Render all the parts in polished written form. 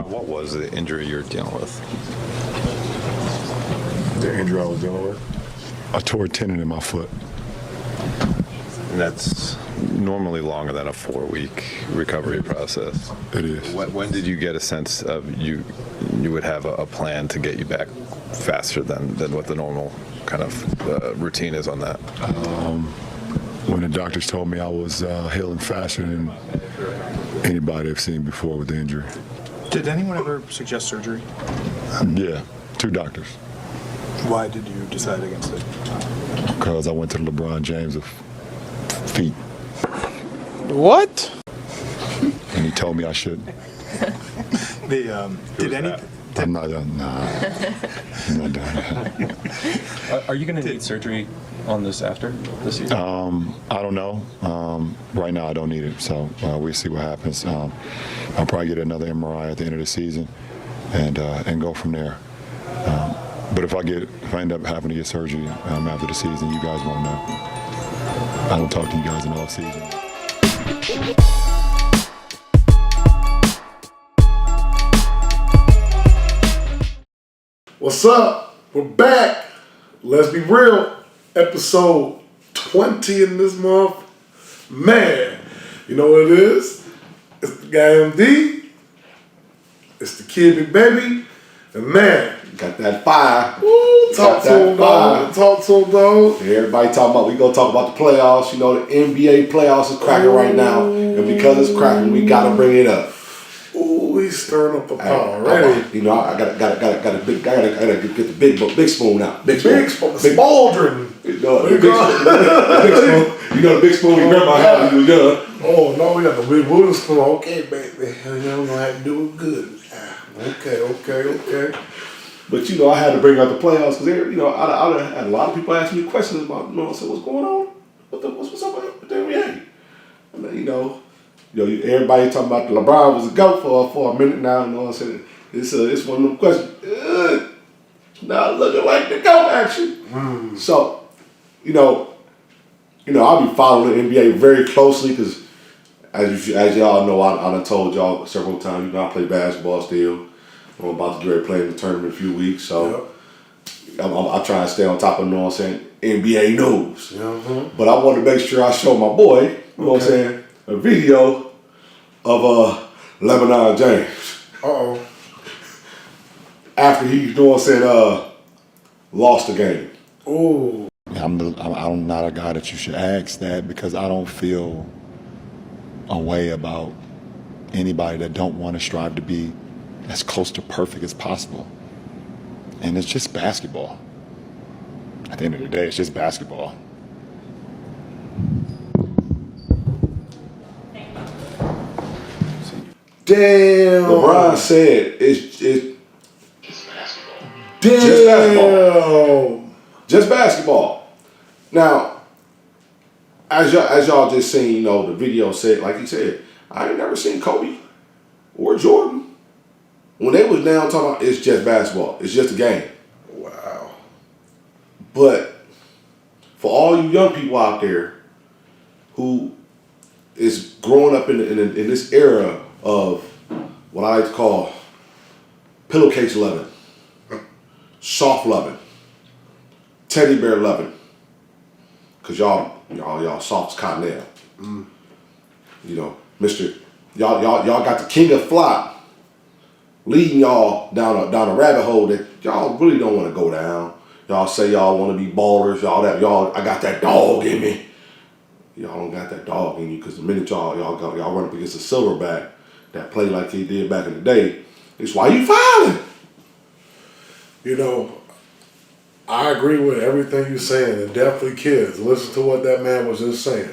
What was the injury you're dealing with? The injury I was dealing with? I tore a tendon in my foot. And that's normally longer than a 4-week recovery process. It is. When did you get a sense of you would have a plan to get you back faster than what the normal kind of routine is on that? When the doctors told me I was healing faster than anybody I've seen before with the injury. Did anyone ever suggest surgery? Yeah, 2 doctors. Why did you decide against it? Because I went to the LeBron James of feet. What? And he told me I shouldn't. I'm not done. Nah. I'm not done. Are you going to need surgery on this after this season? I don't know. Right now I don't need it, so we'll see what happens. I'll probably get another MRI at the end of the season and go from there. But if I end up having to get surgery after the season, you guys won't know. I don't talk to you guys in the off season. What's up? We're back. Let's be real. Episode 20 in this month. Man, you know what it is? It's the guy MD. It's the kid Big Baby. And man, got that fire. Woo, talk to him, dog. Talk to him, dog. Everybody talking about, we gonna talk about the playoffs. You know, the NBA playoffs is cracking right now. And because it's cracking, we gotta bring it up. Ooh, he's stirring up the pot already. You know, I gotta get the big spoon out. Big spoon. The Baldwin. You know, the big spoon. You know the big spoon your grandma had when you was young. Oh no, we got the big wooden spoon. Okay, baby. You know, we're gonna have to do it good. Okay. But you know, I had to bring out the playoffs because you know, I had a lot of people asking me questions about, you know, so what's going on? What's up with the NBA? I mean, you know, everybody talking about the LeBron was a GOAT for a minute now. You know what I'm saying? It's one of them questions. Now looking like the GOAT action. So, you know, I'll be following the NBA very closely because, as y'all know, I done told y'all several times. You know, I play basketball still. I'm about to get ready to play in the tournament in a few weeks, so I try and stay on top of, you know what I'm saying, NBA news. But I want to make sure I show my boy, you know what I'm saying, a video of LeBron James. After he, you know what I'm saying, lost the game. Ooh. I'm not a guy that you should ask that because I don't feel a way about anybody that don't want to strive to be as close to perfect as possible. And it's just basketball. At the end of the day, it's just basketball. Damn. LeBron said it's just basketball. Damn. Just basketball. Just basketball. Now, as y'all just seen, you know, the video said, like he said, I ain't never seen Kobe or Jordan when they was down talking about it's just basketball. It's just a game. Wow. But for all you young people out there who is growing up in this era of what I like to call pillowcase loving, soft loving, teddy bear loving, because y'all soft as cottonelle. You know, y'all got the king of flop leading y'all down a rabbit hole that y'all really don't want to go down. Y'all say y'all want to be ballers, I got that dog in me. Y'all don't got that dog in you because the minute y'all run up against a silverback that play like he did back in the day, it's why you fouling. You know, I agree with everything you're saying, and definitely kids, listen to what that man was just saying.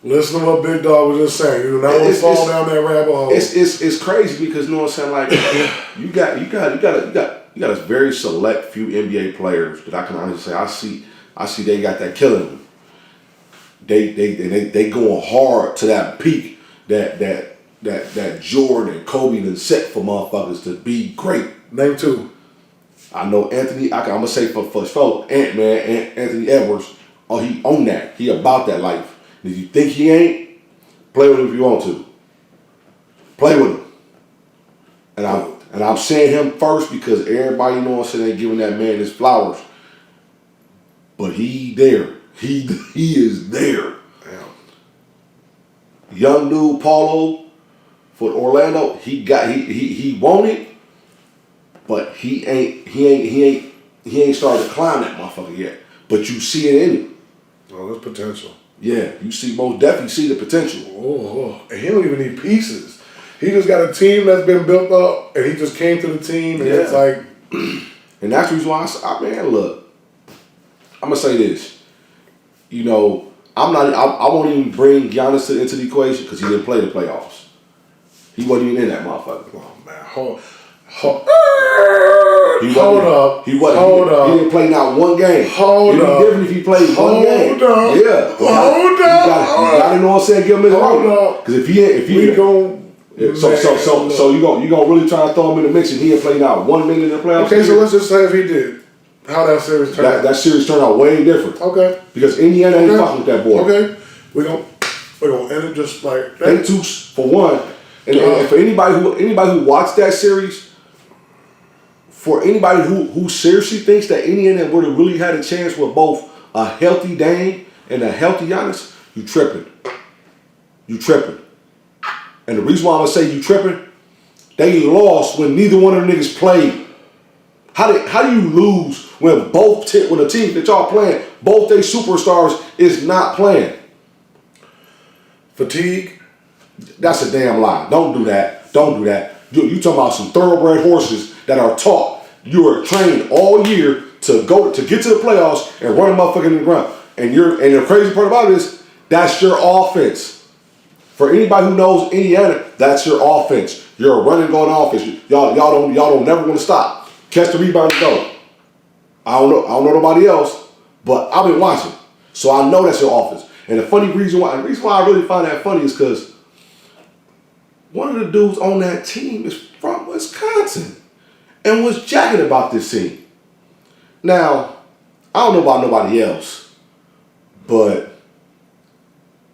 Listen to what Big Dog was just saying. You do not want to fall down that rabbit hole. It's crazy because, you know what I'm saying, like you got a very select few NBA players that I can honestly say I see they got that killing them. They going hard to that peak that Jordan and Kobe done set for motherfuckers to be great. Name 2. I know Anthony. I'm gonna say for Anthony Edwards. Oh, he own that. He about that life. If you think he ain't, play with him if you want to. Play with him. And I'm saying him first because everybody, you know what I'm saying, ain't giving that man his flowers. But he there. He is there. Damn. Young dude, Paulo, for Orlando, he want it, but he ain't started to climb that motherfucker yet. But you see it in him. Oh, there's potential. Yeah, you most definitely see the potential. Oh, and he don't even need pieces. He just got a team that's been built up, and he just came to the team, and it's like, and that's the reason why man, look, I'm gonna say this. You know, I won't even bring Giannis into the equation because he didn't play the playoffs. He wasn't even in that motherfucker. oh man, hold up. He didn't play not one game. Hold It'd up. be different if he played one game. Hold up. Yeah. Hold up. You gotta know what I'm saying. Give him his right. Because if he we gon' so you gonna really try to throw him in the mix and he didn't play not 1 minute in the playoffs. Okay, so let's just say if he did, how that series turned out. That series turned out way different. Okay. Because Indiana ain't fucking with that boy. Okay. We're gonna end it just like They that. took for one, and for anybody who watched that series, for anybody who seriously thinks that Indiana would have really had a chance with both a healthy Dame and a healthy Giannis, you tripping. You tripping. And the reason why I'm gonna say you tripping, they lost when neither one of them niggas played. How do you lose when when the team that y'all playing, both they superstars is not playing? Fatigue. That's a damn lie. Don't do that. Don't do that. You talking about some thoroughbred horses that are taught. You are trained all year to get to the playoffs and run a motherfucker in the ground. And the crazy part about it is that's your offense. For anybody who knows Indiana, that's your offense. You're a running going offense. Y'all don't never want to stop. Catch the rebound and go. I don't know nobody else, but I've been watching, so I know that's your offense. And the reason why I really find that funny is because one of the dudes on that team is from Wisconsin and was jacking about this team. Now, I don't know about nobody else, but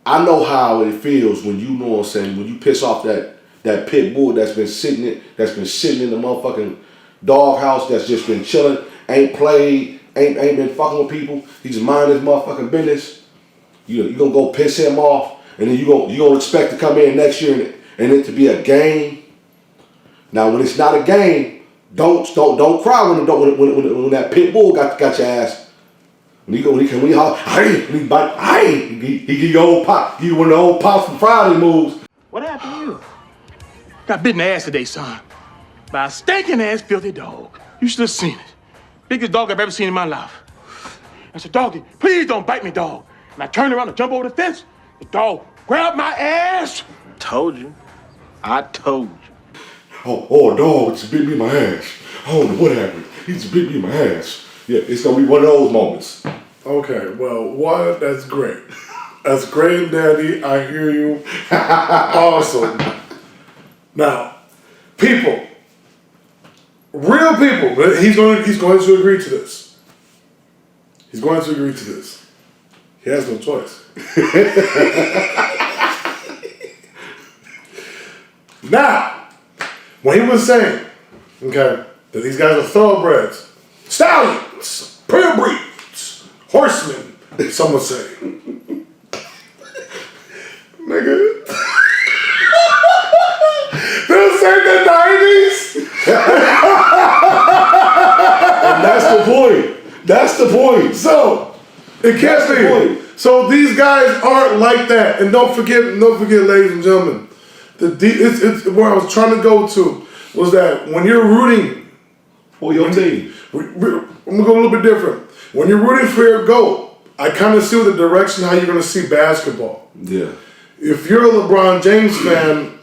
I know how it feels when you know what I'm saying, when you piss off that pit bull that's been sitting in the motherfucking doghouse that's just been chilling, ain't played, ain't been fucking with people. He just mind his motherfucking business. You gonna go piss him off, and then you gonna expect to come in next year and it to be a game. Now, when it's not a game, don't cry when that pit bull got your ass. When he holler, he bite, he give you old pop, give you one of the old pops from Friday moves. What happened to you? Got bit in the ass today, son. By a stinking ass filthy dog. You should have seen it. Biggest dog I've ever seen in my life. I said, doggy, please don't bite me, dog. And I turned around to jump over the fence. The dog grabbed my ass. Told you. I told you. Oh, dog just bit me in my ass. I don't know what happened. He just bit me in my ass. Yeah, it's gonna be one of those moments. Okay, well, that's great. That's great, Daddy. I hear you. Awesome. Now, people, real people. He's going to agree to this. He's going to agree to this. He has no choice. Now, when he was saying, okay, that these guys are thoroughbreds, stallions, pure breeds, horsemen, some would say. Nigga. This ain't the 90s. And that's the point. That's the point. So, it can't be. So these guys aren't like that. And don't forget, ladies and gentlemen, it's where I was trying to go to was that when you're rooting for your team, I'm gonna go a little bit different. When you're rooting for your goal, I kind of see the direction how you're gonna see basketball. Yeah. If you're a LeBron James fan,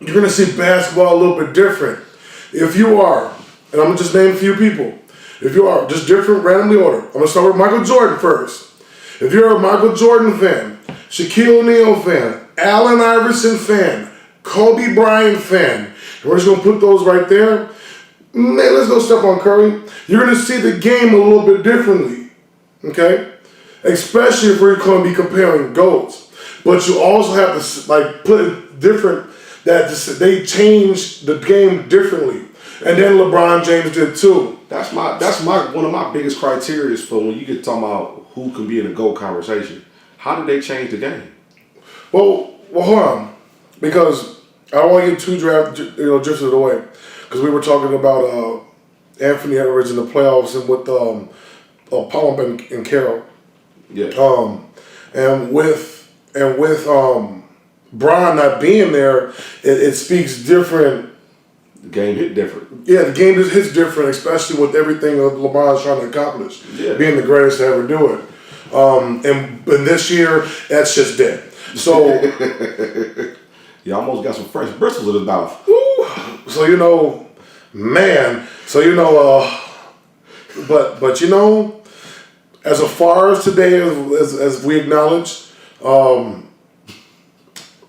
you're gonna see basketball a little bit different. If you are, and I'm gonna just name a few people. If you are, just different, randomly order. I'm gonna start with Michael Jordan first. If you're a Michael Jordan fan, Shaquille O'Neal fan, Allen Iverson fan, Kobe Bryant fan, and we're just gonna put those right there. Man, let's go step on Curry. You're gonna see the game a little bit differently, okay? Especially if we're gonna be comparing GOATs. But you also have to put different they changed the game differently, and then LeBron James did too. That's one of my biggest criteria for when you get talking about who can be in a GOAT conversation. How did they change the game? Well, hold on, because I don't want to get too drifted away, because we were talking about Anthony Edwards in the playoffs and with Palmer and Carroll. Yeah. And with Bron not being there, it speaks different. The game hit different. Yeah, the game hits different, especially with everything that LeBron's trying to accomplish, being the greatest to ever do it. And this year, that's just dead. So You almost got some fresh bristles in his mouth. so man. So but as far as today, as we acknowledge, the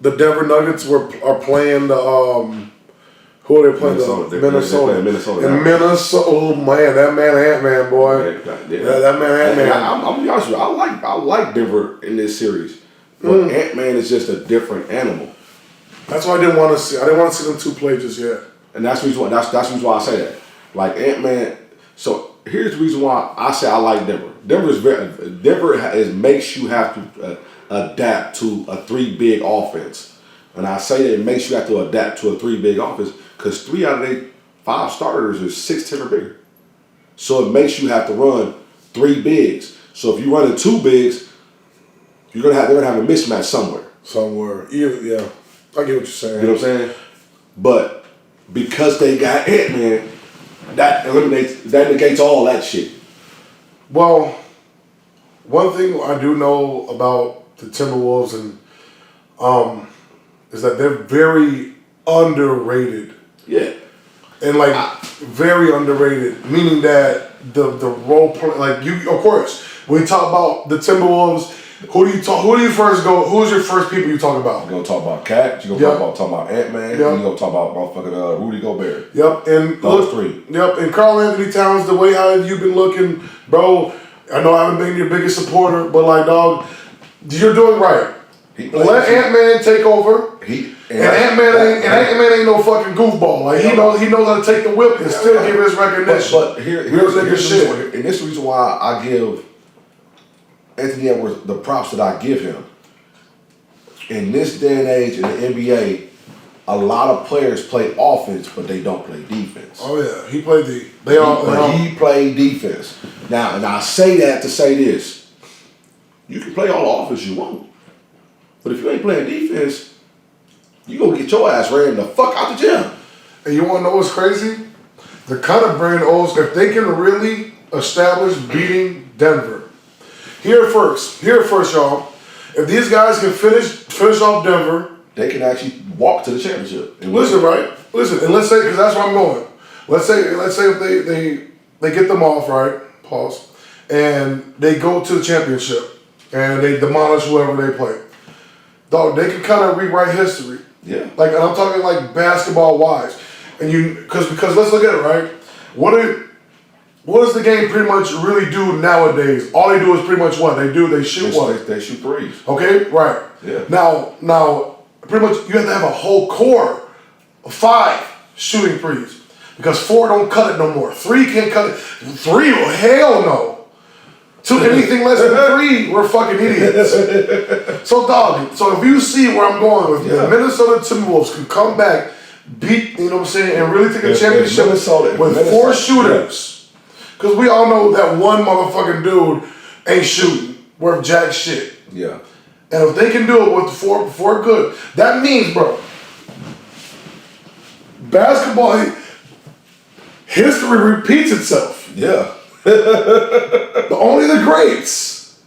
Denver Nuggets are playing the who are they playing? Minnesota. Minnesota. They're playing Minnesota And now. Minnesota, oh man, that man Ant-Man, boy. That man Ant-Man. I'm gonna be honest with you. I like Denver in this series, but Ant-Man is just a different animal, That's why I didn't want to see. I didn't want to see them two play just yet. and that's the reason why. That's the reason why I say that. Like Ant-Man. So here's the reason why I say I like Denver. Denver makes you have to adapt to a 3 big offense, and I say that it makes you have to adapt to a 3 big offense because 3 out of their 5 starters are 6'10" or bigger. So it makes you have to run 3 bigs. So if you run 2 bigs, they're gonna have a mismatch somewhere. Yeah. I get what you're saying. You know what I'm saying? But because they got Ant-Man, that negates all that shit. Well, one thing I do know about the Timberwolves and is that they're very underrated. Yeah. And very underrated, meaning that the role play, of course, when you talk about the Timberwolves, who do you first go? Who's your first people you talk about? You're gonna talk about Cat. You're gonna talk about Ant-Man. Yep. You're gonna talk about motherfucking Rudy Gobert. Yep, and Those 3. Yep, and Karl Anthony Towns, the way how you've been looking, bro. I know I haven't been your biggest supporter, but dog, you're doing right. Let Ant-Man take over. Ant-Man ain't no fucking goofball. He knows how to take the whip and still give his recognition. But here's the reason why I give Anthony Edwards the props that I give him. In this day and age in the NBA, a lot of players play offense, but they don't play defense. Oh yeah, he played He played defense. Now, and I say that to say this: you can play all the offense you want, but if you ain't playing defense, you gonna get your ass ran the fuck out the gym. And you want to know what's crazy? The kind of brand O's, if they can really establish beating Denver. Here first, y'all. If these guys can finish off Denver, they can actually walk to the championship. Listen, and let's say, because that's where I'm going. Let's say if they get them off, right? Pause. And they go to the championship and they demolish whoever they play. Dog, they can kind of rewrite history. Yeah. And I'm talking basketball wise. And because let's look at it, right? What does the game pretty much really do nowadays? All they do is pretty much what? They shoot what? They shoot threes. Okay, right. Yeah. Now, pretty much you have to have a whole core of 5 shooting threes. Because 4 don't cut it no more. 3 can't cut it. 3, well, hell no. To anything less than 3, we're fucking idiots. So if you see where I'm going with the Minnesota Timberwolves can come back, beat, and really take a championship with 4 shooters. Because we all know that one motherfucking dude ain't shooting worth jack shit. Yeah. And if they can do it with the 4 good, that means, bro, basketball history repeats itself. Yeah. Only the greats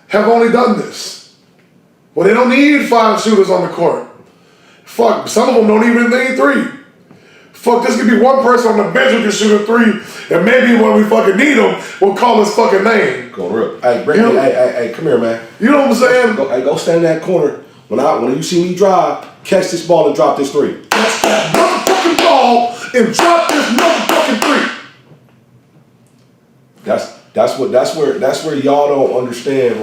have only done this. Well, they don't need 5 shooters on the court. Fuck, some of them don't even need 3. Fuck, this could be one person on the bench who can shoot a 3, and maybe when we fucking need him, we'll call his fucking name. Go real. Hey, hey, come here, man. You know what I'm saying? Go stand in that corner. When you see me drive, catch this ball and drop this 3. Catch that motherfucking ball and drop this motherfucking 3. That's where y'all don't understand.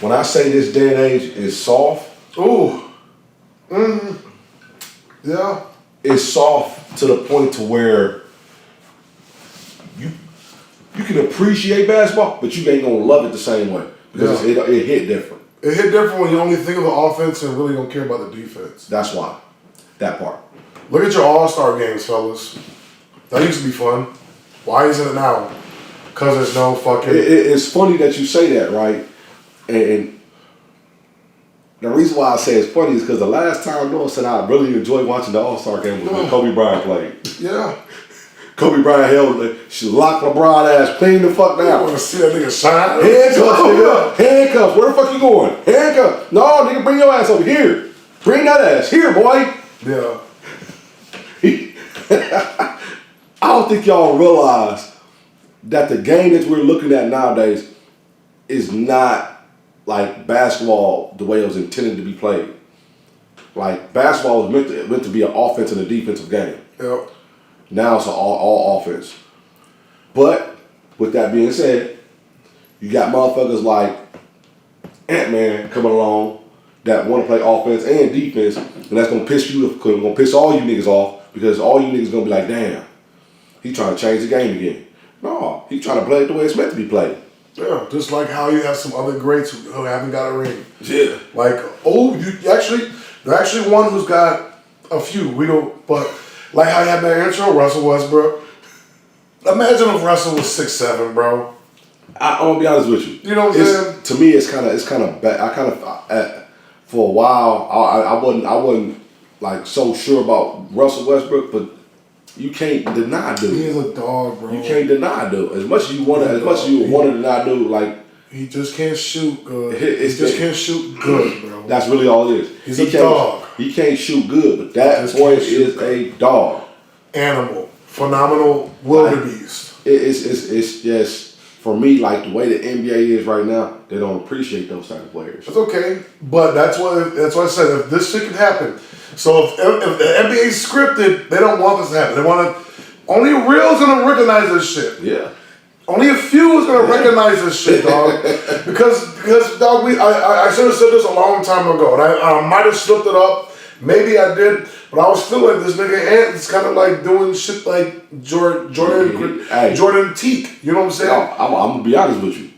When I say this day and age is soft, Ooh. Yeah. It's soft to the point to where you can appreciate basketball, but you ain't gonna love it the same way because it hit different. It hit different when you only think of the offense and really don't care about the defense. That's why. That part. Look at your All-Star games, fellas. That used to be fun. Why isn't it now? Because there's no fucking... It's funny that you say that, right? And the reason why I say it's funny is because the last time Noah said I really enjoyed watching the All-Star game was when Kobe Bryant played. Yeah. Kobe Bryant she locked LeBron ass clean the fuck I down. want to see that nigga shine. Handcuffs, nigga. Handcuffs. Where the fuck you going? Handcuffs. No, nigga, bring your ass over here. Bring that ass here, boy. Yeah. I don't think y'all realize that the game that we're looking at nowadays is not like basketball the way it was intended to be played. Like basketball was meant to be an offensive and a defensive game. Yep. Now it's all offense. But with that being said, you got motherfuckers like Ant-Man coming along that want to play offense and defense, and that's gonna piss all you niggas off because all you niggas gonna be like, damn, he trying to change the game again. No, he trying to play it the way it's meant to be played. Yeah, just like how you have some other greats who haven't got a ring. Yeah. Like, there's actually one who's got a few. We don't, but like how you had that intro, Russell Westbrook. Imagine if Russell was 6'7", bro. I'm gonna be honest with you. You know what I'm saying? To me, it's kind of bad. I kind of for a while I wasn't like so sure about Russell Westbrook, but you can't deny dude. He is a dog, bro. You can't deny dude. As much as you want to deny dude, like he just can't shoot good. He just can't shoot good, bro. that's really all it is. He's a dog. He can't shoot good, but that boy is a dog. Animal, phenomenal wildebeest. It's just for me like the way the NBA is right now. They don't appreciate those type of players. It's okay, but that's what I said. If this shit can happen, so if the NBA is scripted, they don't want this to happen. They want to. Only real's gonna recognize this shit. Yeah. Only a few is gonna recognize this shit, dog. because dog, I should have said this a long time ago, and I might have slipped it up. Maybe I did, but I was feeling this nigga Ant is kind of like doing shit like Jordan Teague. You know what I'm saying? I'm gonna be honest with you.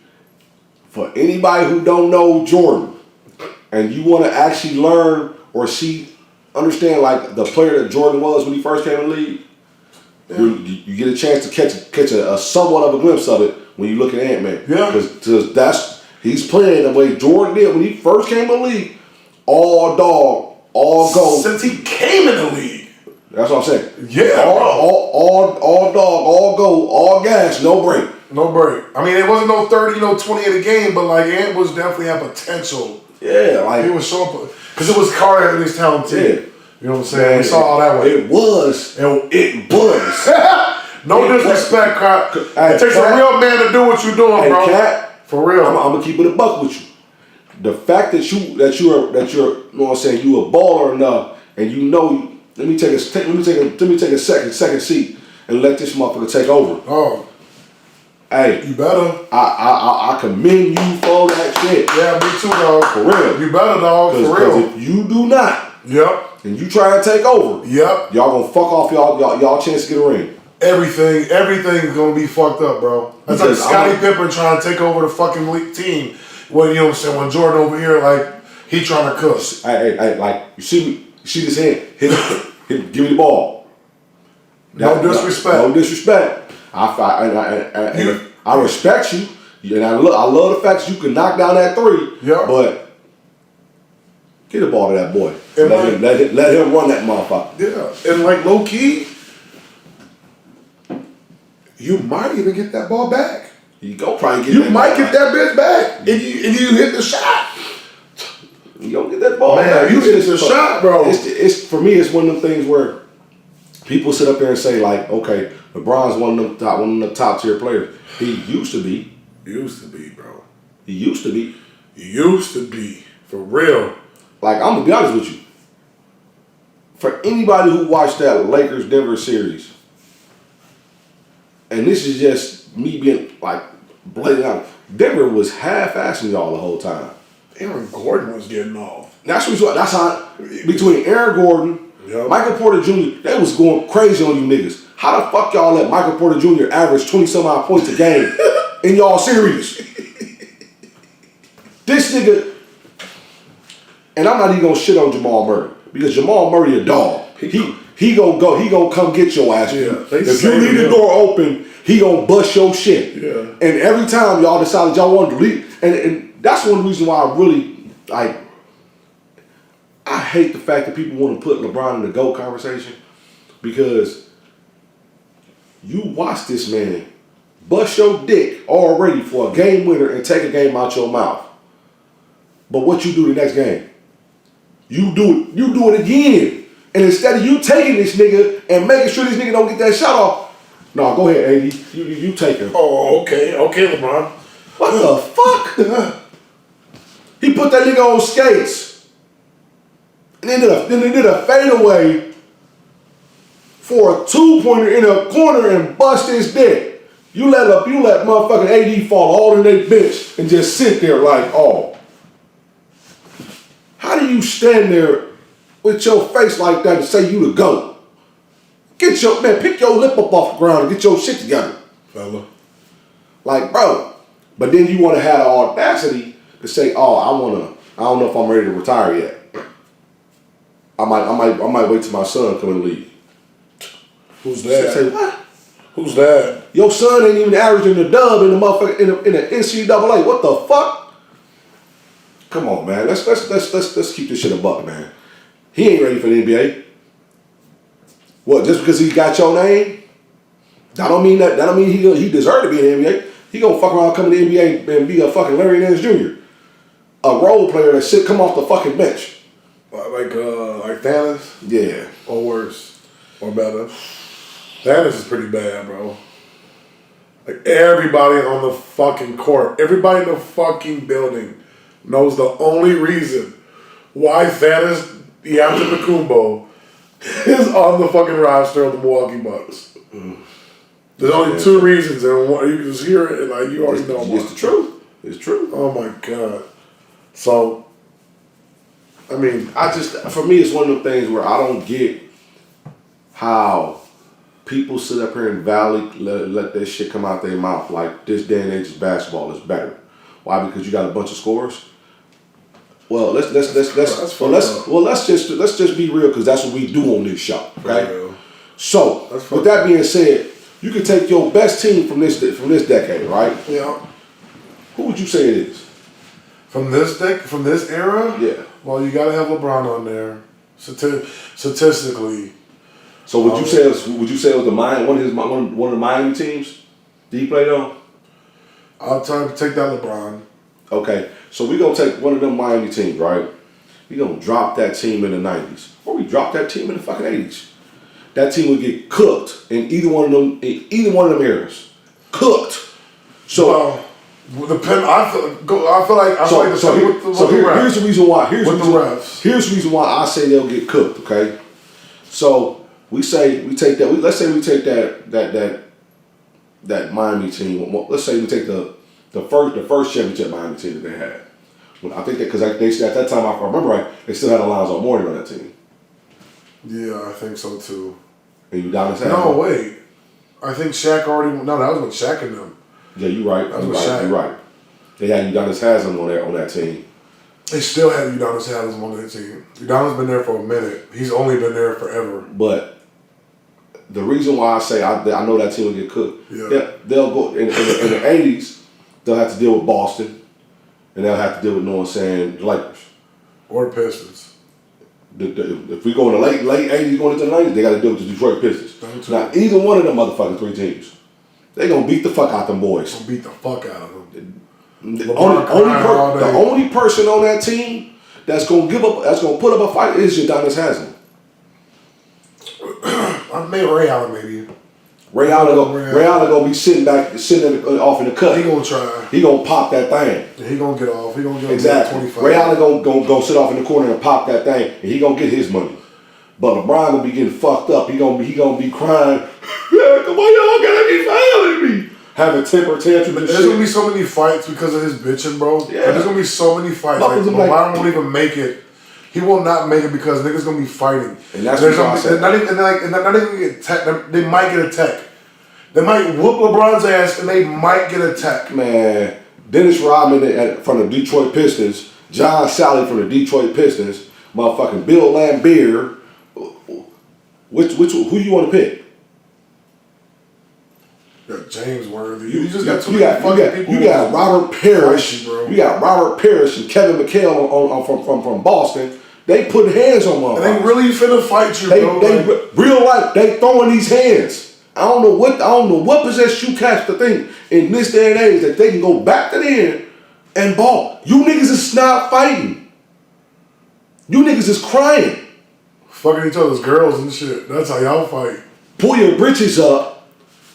For anybody who don't know Jordan, and you want to actually learn or understand like the player that Jordan was when he first came in the league, you get a chance to catch a somewhat of a glimpse of it when you look at Ant-Man. Yeah. Because he's playing the way Jordan did when he first came in the league. All dog, all go. Since he came in the league. That's what I'm saying. Yeah, all dog, all go, all gas, no break. No break. I mean, it wasn't no 30, 28 a game, but like Ant was definitely had potential. Yeah, like He was showing because it was Carter and his talent team. Yeah. You know what I'm saying? We saw all that way. It was. No disrespect, Cat. Hey, It takes Cat. a real man to do what you're doing, Hey, bro. Cat, For real. I'm gonna keep it a buck with you. The fact that you're, you know what I'm saying, you a baller enough, and you know, let me take a second seat and let this motherfucker take over. Oh, Hey, you better. I commend you for that shit. Yeah, me too, dog. For real. You better, dog. For Because real. if you do not, Yep. and you try to take over, Yep. y'all gonna fuck off y'all chance to get a ring. Everything's gonna be fucked up, bro. That's like Because Scottie Pippen trying to take over the fucking league team. When you know what I'm saying? When Jordan over here, like, he trying to cook. Hey, like you see this hand, hit, give me the ball. No disrespect. No disrespect. I respect you, and I love the fact that you can knock down that three. Yeah. But get the ball to that boy. And Let him run that motherfucker. Yeah, and like low key, you might even get that ball back. You go probably get. You might get that bitch back if you hit the shot. You gonna get that ball Man, back. you hit the shot, bro. It's for me. It's one of them things where people sit up there and say like, okay, LeBron's one of the top tier players. He used to be. Used to be, bro. He used to be. Used to be. For real. Like, I'm gonna be honest with you. For anybody who watched that Lakers Denver series, and this is just me being like blatant out, Denver was half-assing y'all the whole time. Aaron Gordon was getting off. That's how between Aaron Gordon, Yep. Michael Porter Jr., they was going crazy on you niggas. How the fuck y'all let Michael Porter Jr. average 20-some-odd points a game in y'all series? This nigga, and I'm not even gonna shit on Jamal Murray because Jamal Murray a dog. He gonna come get your ass. Yeah, If you leave the door open, he gonna bust your shit. Yeah. And every time y'all decided y'all wanted to leave, and that's one reason why I really like. I hate the fact that people want to put LeBron in the GOAT conversation because you watch this man bust your dick already for a game winner and take a game out your mouth. But what you do the next game? You do it again. And instead of you taking this nigga and making sure this nigga don't get that shot off, no, go ahead, AD. You take him. Oh, okay, LeBron. What the fuck? He put that nigga on skates. And then they did a fadeaway for a 2-pointer in a corner and bust his dick. You let motherfucking AD fall all in their bench and just sit there like, oh. How do you stand there with your face like that and say you the GOAT? Pick your lip up off the ground and get your shit together. Fella. Like, bro. But then you want to have the audacity to say, oh, I don't know if I'm ready to retire yet. I might wait till my son come in the league. Who's that? Say what? Who's that? Your son ain't even averaging the dub in the motherfucker in the NCAA. What the fuck? Come on, man. Let's keep this shit a buck, man. He ain't ready for the NBA. What? Just because he got your name? That don't mean he deserved to be in the NBA. He gonna fuck around, come in the NBA and be a fucking Larry Nance Jr. A role player that should come off the fucking bench. Like Thanos? Yeah. Or worse. Or better. Thanos is pretty bad, bro. Like everybody on the fucking court, everybody in the fucking building knows the only reason why Thanos Antetokounmpo is on the fucking roster of the Milwaukee Bucks. There's only two reasons, and one, you can just hear it, and like you already know. It's the truth. It's true. Oh my god. So, I mean, For me, it's one of them things where I don't get how people sit up here and let that shit come out their mouth like this day and age basketball is better. Why? Because you got a bunch of scores. Well, let's just be real because that's what we do on this show. Okay. So with that being said, you can take your best team from this decade, right? Yeah. Who would you say it is? From this era? Yeah. Well, you gotta have LeBron on there. Statistically. So would you say it was the one of the Miami teams that he played on? I'll try to take that LeBron. Okay, so we're going to take one of them Miami teams, right? We're going to drop that team in the 90s. Or we drop that team in the fucking 80s. That team would get cooked in either one of them eras. Cooked. So, I feel like here's the reason why. Here's refs. the reason why I say they'll get cooked, okay? So, let's say we take that Miami team. Let's say we take the first championship Miami team that they had. I think that because they at that time, if I remember right, they still had Alonzo Mourning on that team. Yeah, I think so too. And Udonis had No, wait. I think Shaq already. No, that was with Shaq and them. Yeah, you're right. You're right. They had Udonis Haslam on that team. They still had Udonis Haslam on that team. Udonis been there for a minute. He's only been there forever. But the reason why I say I know that team will get cooked. Yeah. They'll go in the 80s. They'll have to deal with Boston, and they'll have to deal with the Lakers or the Pistons. If we go in the late 80s going into the 90s, they got to deal with the Detroit Pistons. Now, either one of them motherfucking three teams, they gonna beat the fuck out them boys. Gonna beat the fuck out of them. The only person on that team that's gonna put up a fight is Udonis Haslam. I made Ray Allen maybe. Ray Allen gonna be sitting off in the cut. He gonna try. He gonna pop that thing. Yeah, he gonna get off. He gonna get exactly. 25. Ray Allen gonna sit off in the corner and pop that thing, and he gonna get his money. But LeBron gonna be getting fucked up. He gonna be crying. Why y'all gotta be fouling me? Having temper tantrums. There's gonna be so many fights because of his bitching, bro. Yeah. There's gonna be so many fights. Like, LeBron won't even make it He will not make it because niggas gonna be fighting. And that's There's what I said. not even get tech. They might get a tech. They might whoop LeBron's ass and they might get a tech. Man, Dennis Rodman from the Detroit Pistons, John Sally from the Detroit Pistons, motherfucking Bill Laimbeer. Who you want to pick? You got James Worthy. You just got too many people. You got Robert Parrish. Bro. You got Robert Parrish and Kevin McHale from Boston. They put hands on motherfuckers. And they really finna fight you, bro. They real life. They throwing these hands. I don't know what possessed you cats to think in this day and age that they can go back to the end and ball. You niggas is not fighting. You niggas is crying. Fucking each other's girls and shit. That's how y'all fight. Pull your britches up,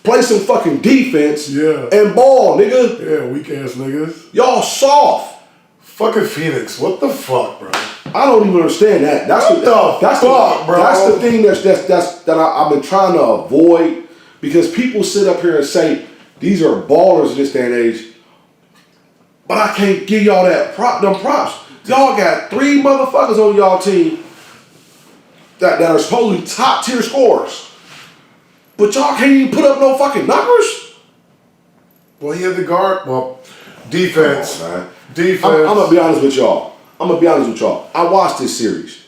play some fucking defense, Yeah. and ball, nigga. Yeah, weak ass niggas. Y'all soft. Fucking Phoenix. What the fuck, bro? I don't even understand that. That's What the fuck, bro? That's the thing that I've been trying to avoid, because people sit up here and say these are ballers in this day and age, but I can't give y'all them props. Y'all got 3 motherfuckers on y'all team that are supposedly top tier scorers, but y'all can't even put up no fucking numbers. Well, he had the guard. Well, defense. Come on, man. Defense. I'm gonna be honest with y'all. I watched this series.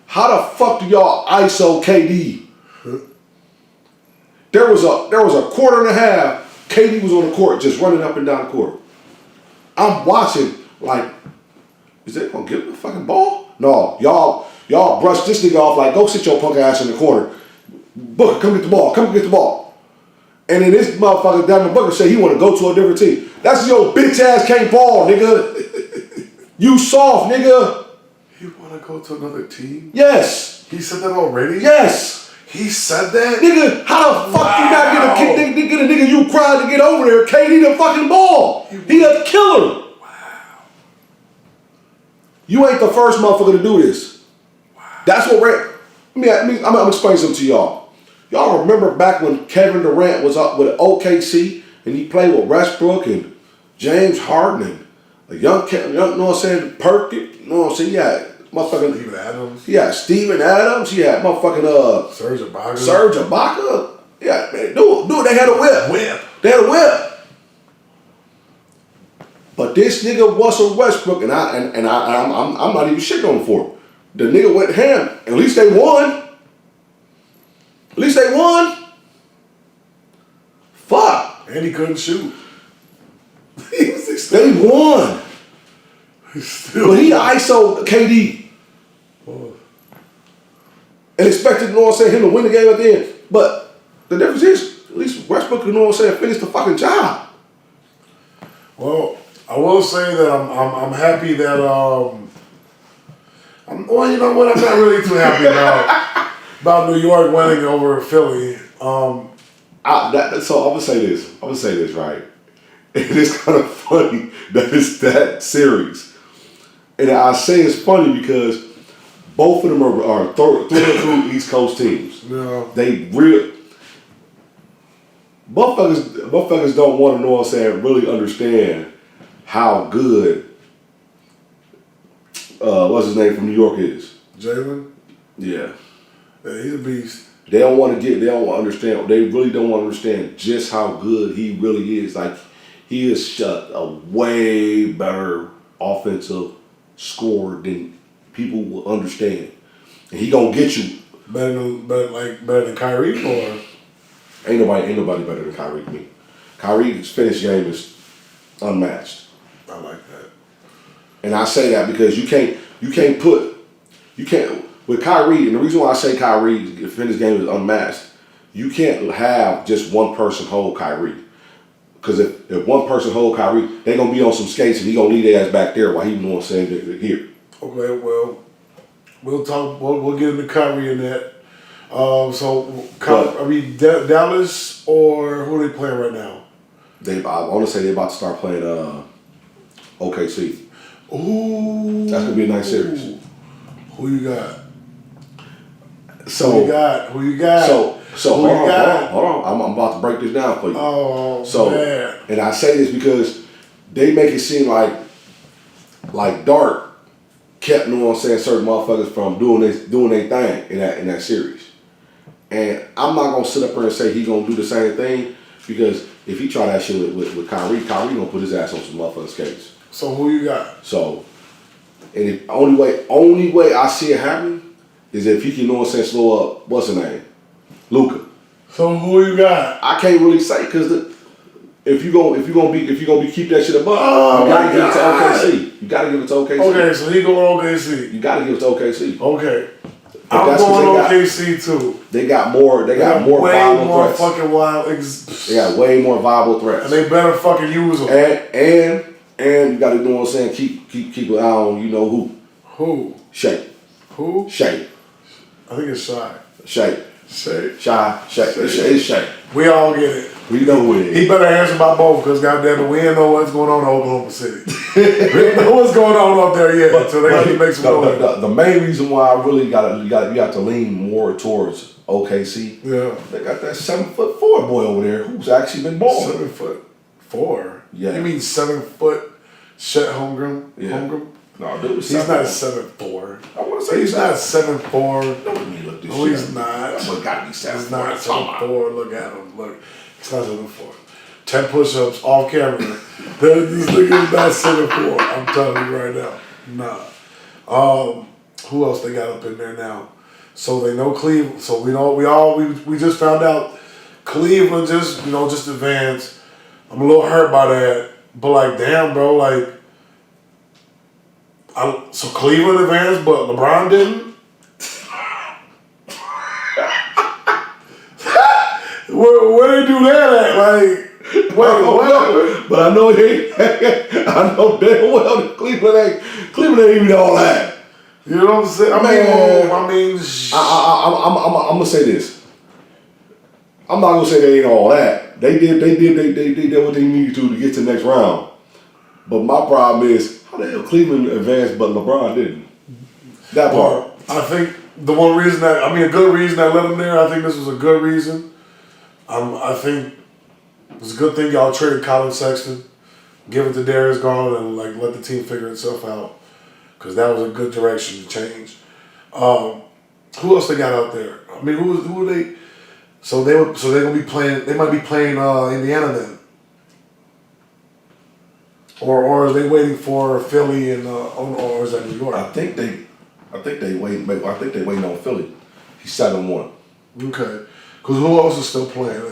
How the fuck do y'all ISO KD? There was a quarter and a half. KD was on the court just running up and down the court. I'm watching like, is they gonna give him the fucking ball? No, y'all brush this nigga off like, go sit your punk ass in the corner. Booker, come get the ball. Come get the ball. And then this motherfucker Devin Booker said he want to go to a different team. That's your bitch ass can't ball, nigga. You soft, nigga. He want to go to another team? Yes. He said that already? Yes. He said that? Nigga, how the fuck you not get a nigga you cried to get over there? KD the fucking ball. He a killer. Wow. You ain't the first motherfucker to do this. Wow. That's what I'm gonna explain something to y'all. Y'all remember back when Kevin Durant was up with OKC and he played with Westbrook and James Harden and a young you know what I'm saying, Perkins, you know what I'm saying? Yeah, motherfucking Steven Adams. Yeah, Steven Adams. Yeah, motherfucking Serge Ibaka. Yeah, man, dude, they had a whip. They had a whip. But this nigga Russell Westbrook, and I'm not even shitting on him for it. The nigga went ham. At least they won. Fuck. And he couldn't shoot. They won. But he ISO KD. And expected, you know what I'm saying, him to win the game at the end. But the difference is, at least Westbrook, you know what I'm saying, finished the fucking job. Well, I will say that I'm happy that well, you know what, I'm not really too happy about New York winning over Philly. So I'm gonna say this, right? It is kind of funny that it's that series. And I say it's funny because both of them are through and through East Coast teams. Yeah. They motherfuckers don't want to know what I'm saying, really understand how good what's his name from New York is. Jalen? Yeah. Yeah, he's a beast. They don't want to understand. They really don't want to understand just how good he really is. Like, he is a way better offensive scorer than people will understand. And he gonna get you. Better than Kyrie, or Ain't nobody better than Kyrie to me. Kyrie's finish game is unmatched. I like that. And I say that because you can't with Kyrie, and the reason why I say Kyrie's finish game is unmatched, you can't have just one person hold Kyrie. Because if one person hold Kyrie, they gonna be on some skates and he gonna leave their ass back there while he know what I'm saying here. Okay, well, we'll talk. We'll get into Kyrie in that. Dallas, or who are they playing right now? I want to say they're about to start playing OKC. Ooh, That's gonna be a nice series. Who you got? So Who you got? So hold on. I'm about to break this down for you. Oh, man. And I say this because they make it seem like Dart kept, you know what I'm saying, certain motherfuckers from doing their thing in that series. And I'm not gonna sit up here and say he gonna do the same thing, because if he try that shit with Kyrie gonna put his ass on some motherfuckers' case. So who you got? So, and the only way I see it happening is if he can, you know what I'm saying, slow up, what's his name? Luka. So who you got? I can't really say, because if you gonna be keep that shit above, Oh, you gotta give it to God. OKC. You gotta give it to OKC. Okay, so he going OKC. You gotta give it to OKC. Okay. But I'm that's 'cause going they OKC too. They got more. They got more way viable more threats. fucking wild. They got way more viable threats. And they better fucking use them. And you gotta, you know what I'm saying, keep an eye on, you know who. Who? Shay. Who? Shay. I think it's Shy. Shay. Shay. Shy. It's Shay. We all get it. We know who it is. He better answer about both, because goddamn it, we ain't know what's going on in Oklahoma City. We don't know what's going on up there yet, so they got to make some noise. The main reason why I really you have to lean more towards OKC. Yeah. They got that 7'4" boy over there who's actually been balling. 7'4". Yeah. You mean 7 foot Chet Holmgren? Yeah. Holmgren? No, dude, He's not 7'4". I want to say He's not 7'4". Don't let me look this No, shit he's up. not. That boy gotta be 7'4". He's not 7'4". Look at him. Look. He's not 7'4". 10 push-ups off camera. This nigga is not 7'4". I'm telling you right now. Nah. Who else they got up in there now? So they know Cleveland. So we just found out Cleveland just advanced. I'm a little hurt by that. But like, damn, bro, like, so Cleveland advanced, but LeBron didn't? Where they do that at? Like, what? But I know I know damn well that Cleveland ain't even all that. You know what I'm saying? I mean, I'm gonna say this. I'm not gonna say they ain't all that. They did what they needed to get to the next round. But my problem is, how the hell Cleveland advanced but LeBron didn't? That part. I think the one reason a good reason I let him there, I think this was a good reason. I think it's a good thing y'all traded Colin Sexton, give it to Darius Garland, and like let the team figure itself out, because that was a good direction to change. Who else they got out there? I mean, who are they? So they're gonna be playing. They might be playing Indiana then, or is they waiting for Philly and or is that New York? I think they waiting on Philly. He's 7-1. Okay, because who else is still playing?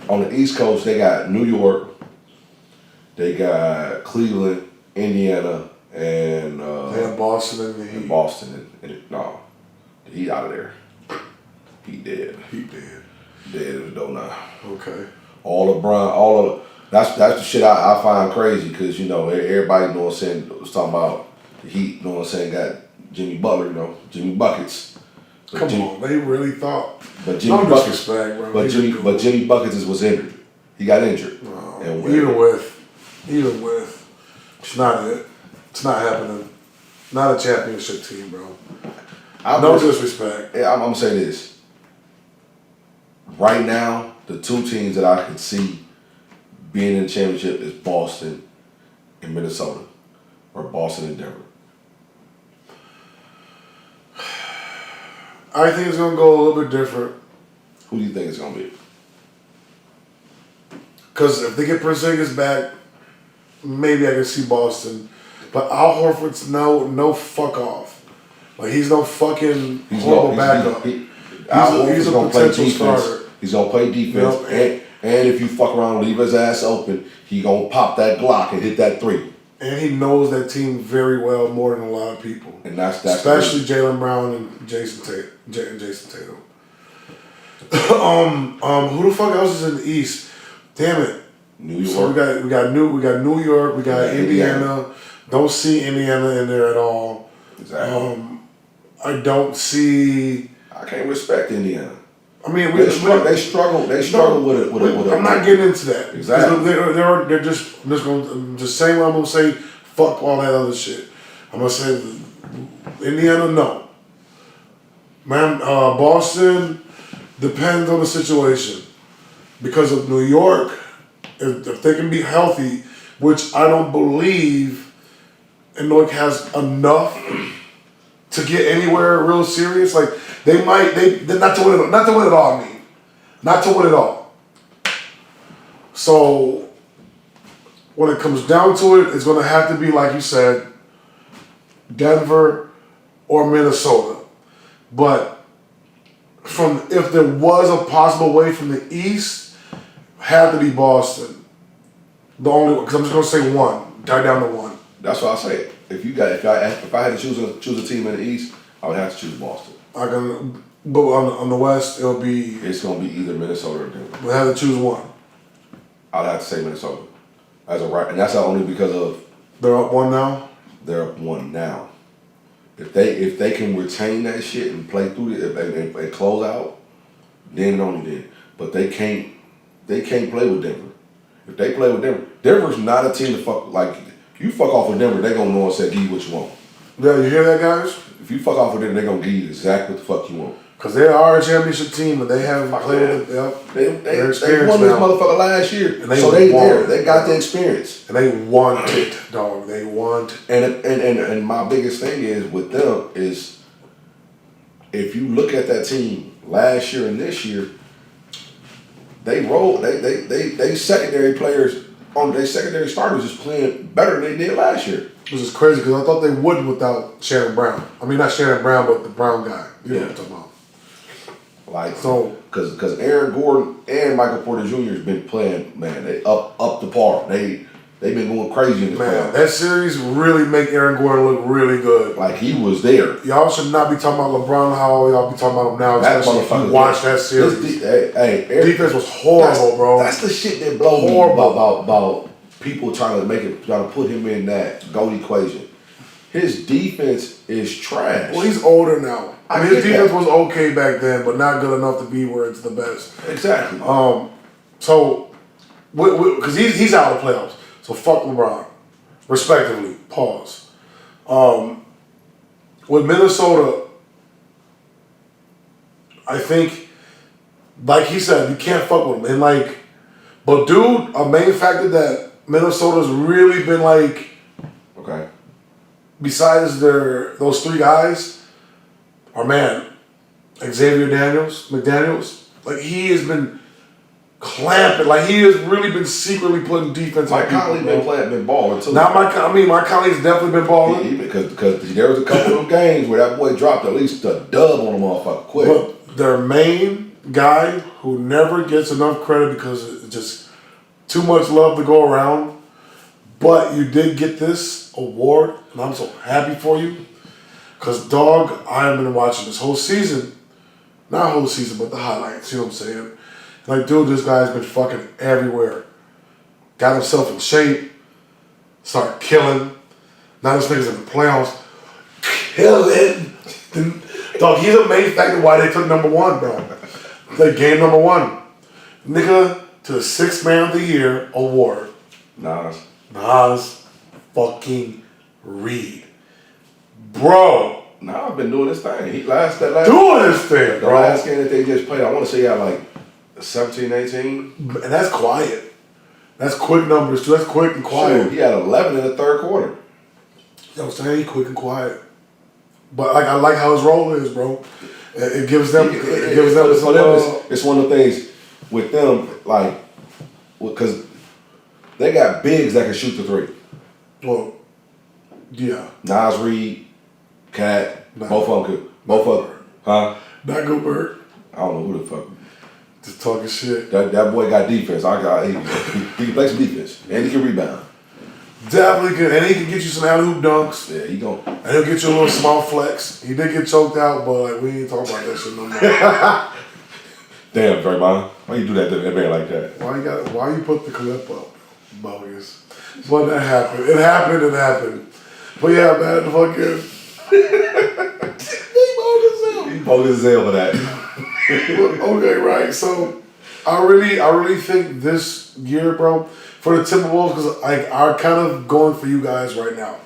On the East Coast, they got New York, they got Cleveland, Indiana, and they have Boston and the Heat. Boston no, he out of there. He dead. He dead. Dead as a doughnut. Okay. That's the shit I find crazy, because everybody, you know what I'm saying, was talking about the Heat, you know what I'm saying, got Jimmy Butler, Jimmy Buckets. Come on, they really thought. But Jimmy No Buckets, disrespect, bro. but Jimmy Buckets was injured. He got injured. No, even with, it's not it. It's not happening. Not a championship team, bro. No disrespect. Yeah, I'm gonna say this. Right now, the two teams that I can see being in the championship is Boston and Minnesota, or Boston and Denver. I think it's gonna go a little bit different. Who do you think it's gonna be? Because if they get Porzingis back, maybe I can see Boston. But Al Horford's no fuck off. Like, he's no fucking horrible backup. He's a potential starter. He's gonna play defense, and if you fuck around and leave his ass open, he gonna pop that Glock and hit that three. And he knows that team very well, more than a lot of people. And that's especially Jaylen Brown and Jason Tatum. Who the fuck else is in the East? Damn it. New York. So we got New York, we got Indiana. Don't see Indiana in there at all. Exactly. I don't see. I can't respect Indiana. I mean, they struggle with it. I'm not getting into that. Exactly. They're just going to say what I'm gonna say. Fuck all that other shit. I'm gonna say Indiana, no. Man, Boston depends on the situation, because of New York. If they can be healthy, which I don't believe and Newark has enough to get anywhere real serious. Like they're not to win it all. I mean, not to win it all. So when it comes down to it, it's going to have to be like you said, Denver or Minnesota. But if there was a possible way from the East, had to be Boston. The only one, because I'm just gonna say one, tie down to one. That's what I say. If I had to choose a team in the East, I would have to choose Boston. But on the West, It's gonna be either Minnesota or Denver. we'll have to choose one. I'd have to say Minnesota as a right, and that's not only because of They're up one now. they're up one now. If they can retain that shit and play through it and close out, then and only then. But they can't play with Denver. If they play with Denver, Denver's not a team to fuck like. You fuck off with Denver, they gonna know and say give you what you want. Yeah, you hear that, guys? If you fuck off with Denver, they gonna give you exactly what the fuck you want. Because they are a championship team, and they haven't played with it. Yep. They experienced won this now. motherfucker last year, And they so they won. there. They got the experience. And they want it, dog. They want it. And my biggest thing is with them is if you look at that team last year and this year, they secondary players on their secondary starters is playing better than they did last year. Which is crazy, because I thought they wouldn't without Shannon Brown. I mean, not Shannon Brown, but the Brown guy. You know what I'm talking about. Like So- because Aaron Gordon and Michael Porter Jr. has been playing, man, they up the par. They've been going crazy in this Man, playoff. that series really make Aaron Gordon look really good. Like he was there. Y'all should not be talking about LeBron how y'all be talking about him now, That especially if motherfucker- you watch that series. Aaron- Defense was horrible, bro. That's the shit that blows me Horrible. about people trying to put him in that GOAT equation. His defense is trash. Well, he's older now. I mean, his get defense that. was okay back then, but not good enough to be where it's the best. Exactly. So, because he's out of the playoffs, so fuck LeBron, respectively. Pause. With Minnesota, I think, like he said, you can't fuck with him. And like, but dude, a main factor that Minnesota's really been like, Okay. besides those three guys, our man, Xavier McDaniels, like he has been clamping, like he has really been secretly putting defense on Mike people. Conley been balling too. Not Mike colleague's definitely been balling. Because there was a couple of games where that boy dropped at least a dub on a motherfucker quick. But their main guy who never gets enough credit because it's just too much love to go around. But you did get this award, and I'm so happy for you. Because, dog, I have been watching this whole season. Not whole season, but the highlights, you know what I'm saying? Like, dude, this guy's been fucking everywhere. Got himself in shape. Started killing. Now this nigga's in the playoffs. Killing. Dog, he's a main factor why they took number one, bro. They game number one. Nigga to the 6th Man of the Year award. Nas fucking Reed. Bro. Nah, I've been doing this thing. Doing this thing, The bro. last game that they just played, I want to say he had like 17, 18. And that's quiet. That's quick numbers too. That's quick and quiet. Shoot, he had 11 in the third quarter. You know what I'm saying? He quick and quiet. But like I like how his role is, bro. It gives them It's one of the things with them, like, because they got bigs that can shoot the three. well, yeah. Nas Reed, Cat, Nah. both of them could. Both of them. Huh? Not good, Bird. I don't know who the fuck. Just talking shit. That boy got defense. He can play some defense. And he can rebound. Definitely good. And he can get you some alley-oop dunks. Yeah, he gon' And he'll get you a little small flex. He did get choked out, but like, we ain't talking about that shit no more. Damn, Draymond. Why you do that to that man like that? Why you put the clip up? Bogus. But that happened. It happened. But yeah, man, the fucking He bogus as hell for that. okay, right. So I really think this year, bro, for the Timberwolves, because like I'm kind of going for you guys right now,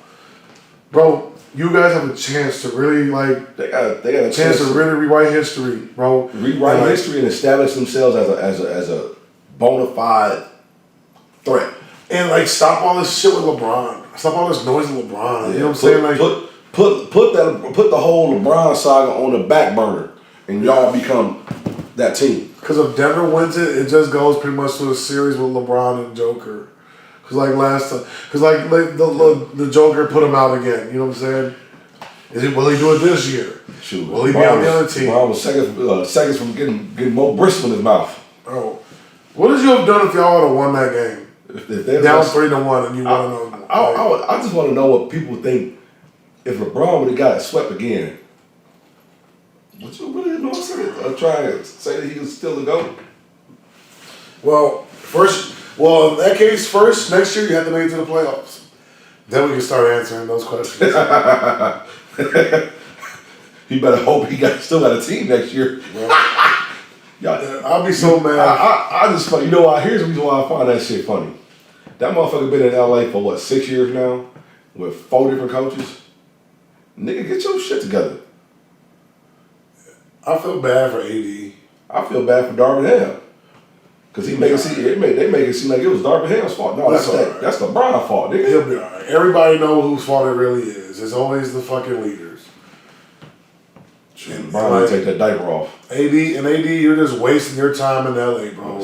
bro. You guys have a chance to really like They got a chance to really rewrite history, bro. rewrite And, like, history and establish themselves as a bona fide threat. And like, stop all this shit with LeBron. Stop all this noise with LeBron. You know what I'm Put- saying? Like, Put the whole LeBron saga on the back burner, and y'all become that team. because if Denver wins it, it just goes pretty much to a series with LeBron and Joker. Because like last time, because like the Joker put him out again. You know what I'm saying? Will he do it this year? Shoot, Will he be on the other team? LeBron was seconds from getting more Bristol in his mouth. Oh, what would you have done if y'all would have won that game? If they're Down just- 3-1, and you want to know? I just want to know what people think if LeBron would have got swept again. Would you really know try to say that he was still the GOAT? Well, in that case, first next year you have to make it to the playoffs. Then we can start answering those questions. He better hope still got a team next year. I'll be so mad. I just, you know what? Here's the reason why I find that shit funny. That motherfucker been in LA for what, 6 years now, with 4 different coaches. Nigga, get your shit together. I feel bad for AD. I feel bad for Darvin Ham. Because they make it seem like it was Darvin Ham's fault. No, That's all right. that's LeBron's fault, nigga. He'll be alright. Everybody knows whose fault it really is. It's always the fucking leaders. And LeBron like, take that diaper off. AD, you're just wasting your time in LA, bro. I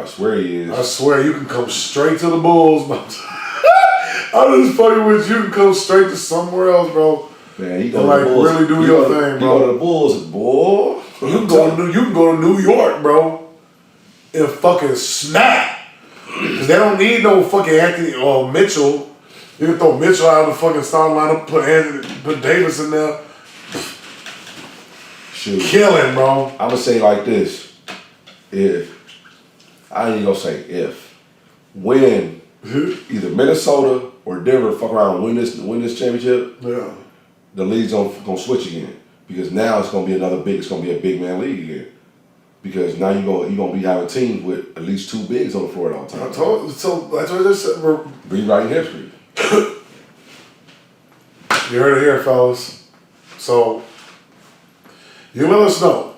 swear he is. I swear, you can come straight to the Bulls. I'm just fucking with you. You can come straight to somewhere else, bro. Man, you And like really do your thing, bro. You go to the Bulls, boy. You can go to New York, bro, and fucking snap. Cause they don't need no fucking Anthony or Mitchell. You can throw Mitchell out of the fucking starting lineup, put Davis in there. Shoot. Killing, bro. I'm gonna say like this: I ain't gonna say when either Minnesota or Denver fuck around and win this championship, Yeah. the league's gonna switch again because now it's gonna be a big man league again. Because now you're gonna be having teams with at least 2 bigs on the floor at all times. So that's what I just said. Rewriting history. You heard it here, fellas. So you let us know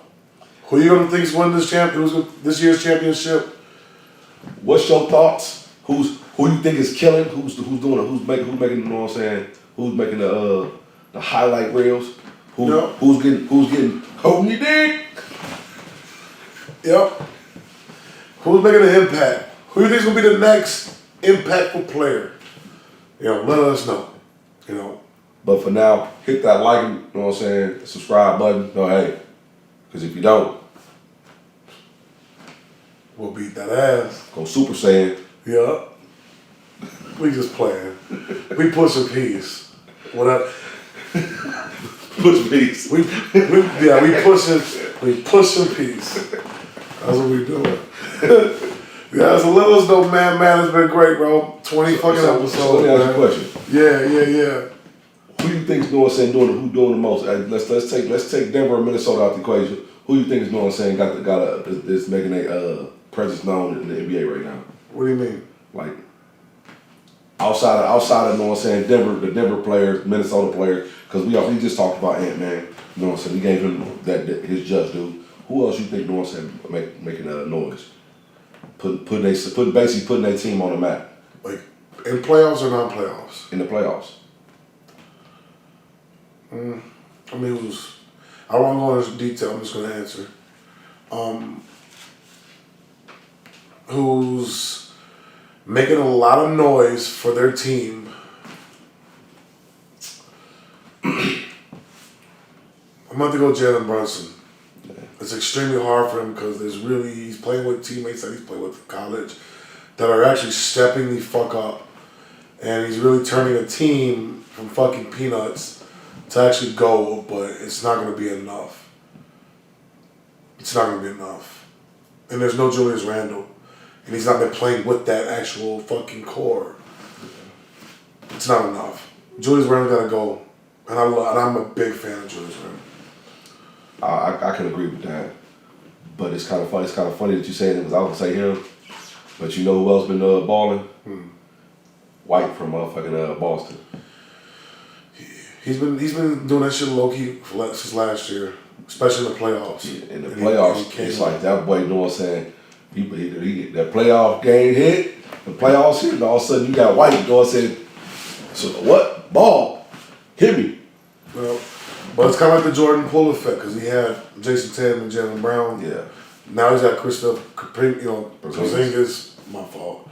who you gonna think's winning this year's championship. What's your thoughts? Who you think is killing? Who's making you know what I'm saying? Who's making the highlight reels? Who's getting holding your dick? Yep. Who's making an impact? Who do you think's gonna be the next impactful player? Let us know. But for now, hit that like, you know what I'm saying, subscribe button. No, hey, because if you don't, We'll beat that ass. go Super Saiyan. Yeah. We just playing. We pushing peace. Whatever. Push peace. We pushing peace. That's what we doing. Yeah, so let us know, man. It's been great, bro. 20 fucking episodes. So let me ask you a man. question. Yeah. Who do you think is doing the most? Let's take Denver and Minnesota out the equation. Who do you think is is making a presence known in the NBA right now? What do you mean? Like outside of you know what I'm saying, the Denver players, Minnesota players, because we just talked about Ant-Man, you know what I'm saying, we gave him his just due. Who else you think, you know what I'm saying, making a noise? Basically putting their team on the map. Like, in playoffs or non-playoffs? In the playoffs. I mean, I won't go into detail, I'm just going to answer. Who's making a lot of noise for their team? I'm going to go Jalen Brunson. It's extremely hard for him because he's playing with teammates that he's played with in college that are actually stepping the fuck up. And he's really turning a team from fucking peanuts to actually go, but it's not going to be enough. It's not going to be enough. And there's no Julius Randle. And he's not been playing with that actual fucking core. It's not enough. Julius Randle got to go. And I'm a big fan of Julius Randle. I can agree with that, but it's kind of funny. It's kind of funny that you say that because I was gonna say him, but you know who else been balling? White from motherfucking Boston. He's been doing that shit low key since last year, especially in the playoffs. In the playoffs, it's like that boy. You know what I'm saying? That playoff game hit, the playoffs hit, and all of a sudden you got White going saying, "So what? Ball, hit me." Well, but it's kind of like the Jordan Poole effect because he had Jason Tatum and Jalen Brown. Yeah. Now he's got Porzingis. My fault.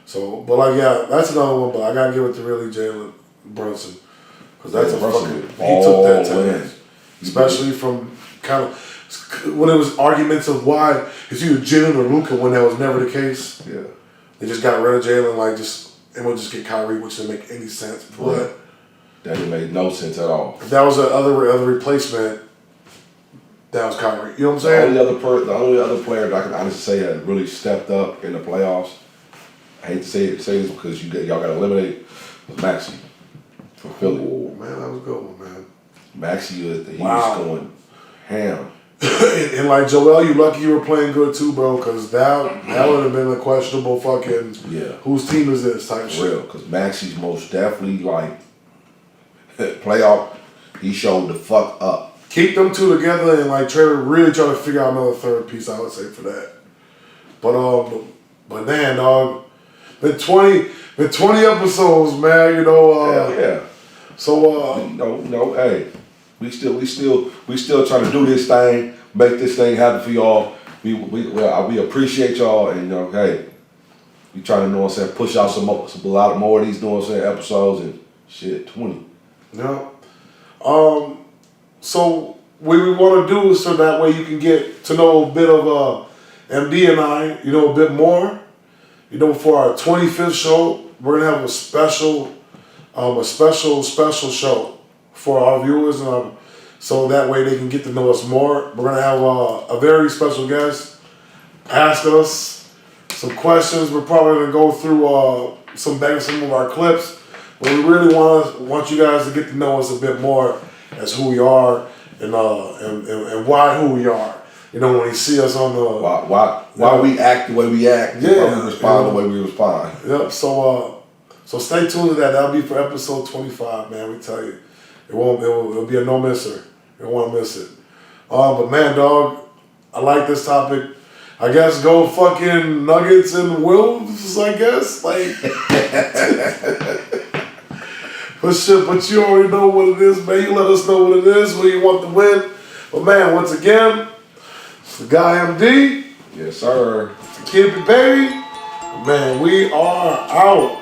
So, but like, yeah, that's another one. But I gotta give it to really Jalen Brunson because that's a fucking. He took that time, especially from kind of when it was arguments of why it's either Jalen or Luka when that was never the case. Yeah. They just got rid of Jalen, and we'll just get Kyrie, which didn't make any sense. But that didn't make no sense at all. if that was the other replacement, that was Kyrie. You know what I'm saying? The only other player that I can honestly say that really stepped up in the playoffs, I hate to say this because y'all got to eliminate, was Maxey for Philly. Oh man, that was a good one, man. Maxey was going ham. and like Joel, you lucky you were playing good too, bro, because that would have been a questionable fucking whose team is this type shit. Real, because Maxey's most definitely like playoff. He showed the fuck up. Keep them two together and like Trevor really try to figure out another third piece. I would say for that. But man, dog, been 20 episodes, man. You know. Yeah. So hey, we still trying to do this thing, make this thing happen for y'all. We appreciate y'all, and hey, we trying to push out a lot more of these episodes and shit. 20. Yeah. So what we want to do is so that way you can get to know a bit of MD and I, a bit more. For our 25th show, we're gonna have a special show for our viewers, so that way they can get to know us more. We're gonna have a very special guest ask us some questions. We're probably gonna go through some of our clips, but we really want you guys to get to know us a bit more as who we are and why who we are. When you see us on the why we act the way we act, why we respond the way we respond. Yep. So stay tuned to that. That'll be for episode 25, man. We tell you, it'll be a no misser. You don't want to miss it. But man, dog, I like this topic. I guess go fucking Nuggets and Wolves. I guess but you already know what it is, man. You let us know what it is, who you want to win. But man, once again, it's the guy MD. Yes, sir. Keep it, baby. Man, we are out.